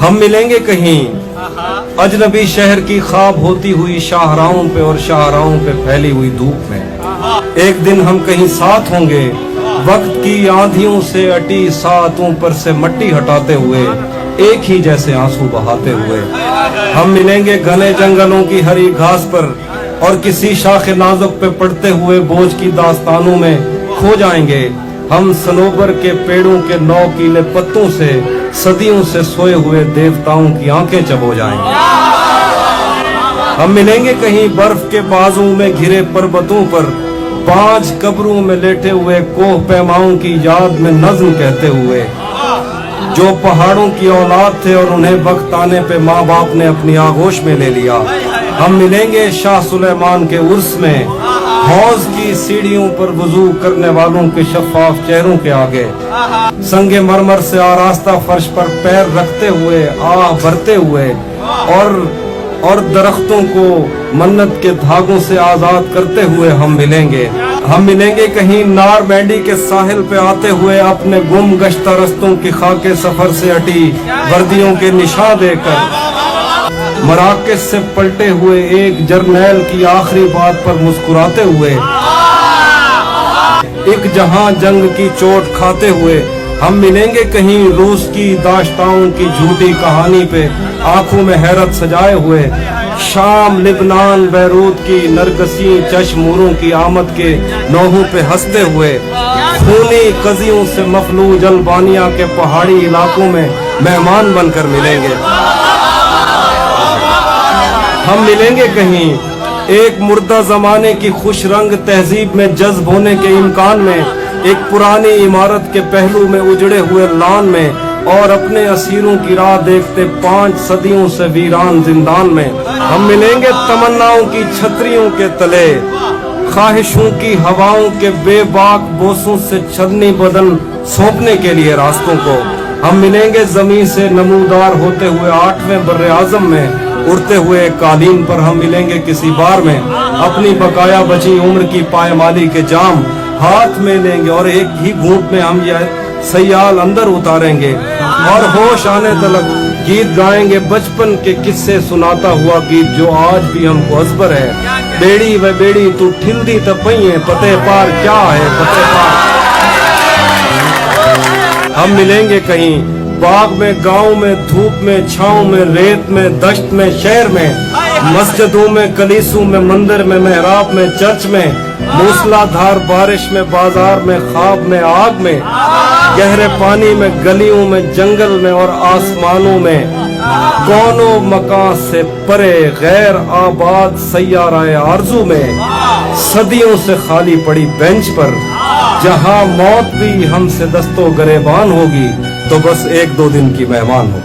हम मिलेंगे कहीं अजनबी शहर की ख्वाब होती हुई शाहराहों पे और शाहराहों पे फैली हुई धूप में। एक दिन हम कहीं साथ होंगे, वक्त की आंधियों से अटी सातों पर से मट्टी हटाते हुए, एक ही जैसे आंसू बहाते हुए। हम मिलेंगे घने जंगलों की हरी घास पर और किसी शाखे नाजुक पे पड़ते हुए बोझ की दास्तानों में खो जाएंगे। हम सनोबर के पेड़ों के नौकीले पत्तों से सदियों से सोए हुए देवताओं की आंखें चबो जाएंगे। हम मिलेंगे कहीं बर्फ के बाजू में घिरे पर्वतों पर, 5 कब्रों में लेटे हुए कोह पैमाओं की याद में नज्म कहते हुए, जो पहाड़ों की औलाद थे और उन्हें वक्त आने पे माँ बाप ने अपनी आगोश में ले लिया। हम मिलेंगे शाह सुलेमान के उर्स में, हौज की सीढ़ियों पर वुजू करने वालों के शफाफ चेहरों के आगे, संगे मरमर से आरास्ता फर्श पर पैर रखते हुए, आह भरते हुए और दरख्तों को मन्नत के धागों से आजाद करते हुए हम मिलेंगे। हम मिलेंगे कहीं नार बैंडी के साहिल पे आते हुए, अपने गुम गश्ता रस्तों की खाके सफर से हटी वर्दियों के निशान देकर, मराकज से पलटे हुए एक जर्नैल की आखिरी बात पर मुस्कुराते हुए, एक जहां जंग की चोट खाते हुए। हम मिलेंगे कहीं रूस की दाश्ताओं की झूठी कहानी पे आंखों में हैरत सजाए हुए, शाम लिबनान बैरूत की नरगसी चश्मूरों की आमद के नौहों पे हंसते हुए, खूनी कजियों से मफलूज अल्बानिया के पहाड़ी इलाकों में मेहमान बनकर मिलेंगे। हम मिलेंगे कहीं एक मुर्दा जमाने की खुश रंग तहजीब में जज्ब होने के इम्कान में, एक पुरानी इमारत के पहलू में उजड़े हुए लान में, और अपने असीरों की राह देखते 5 सदियों से वीरान जिंदान में। हम मिलेंगे तमन्नाओं की छतरियों के तले, ख्वाहिशों की हवाओं के बेबाक बोसों से छलनी बदन सौंपने के लिए रास्तों को। हम मिलेंगे जमीन से नमूदार होते हुए 8वें बर्रे आजम में, उड़ते हुए कालीन पर हम मिलेंगे किसी बार में, अपनी बकाया बची उम्र की पायमाली के जाम हाथ में लेंगे और एक ही घूंट में हम यह सयाल अंदर उतारेंगे और होश आने तलक गीत गाएंगे, बचपन के किस्से सुनाता हुआ गीत जो आज भी हमको अजबर है। बेड़ी व बेड़ी तू ठिल्दी तपइए, पते पार क्या है पते पार। हम मिलेंगे कहीं बाग में, गांव में, धूप में, छांव में, रेत में, दश्त में, शहर में, मस्जिदों में, कलीसों में, मंदिर में, मेहराब में, चर्च में, मूसलाधार बारिश में, बाजार में, ख्वाब में, आग में, गहरे पानी में, गलियों में, जंगल में और आसमानों में, कौनों मकान से परे गैर आबाद सैयाराए आरज़ू में, सदियों से खाली पड़ी बेंच पर, जहां मौत भी हमसे दस्तो गरेबान होगी तो बस 1-2 दिन की मेहमान हो।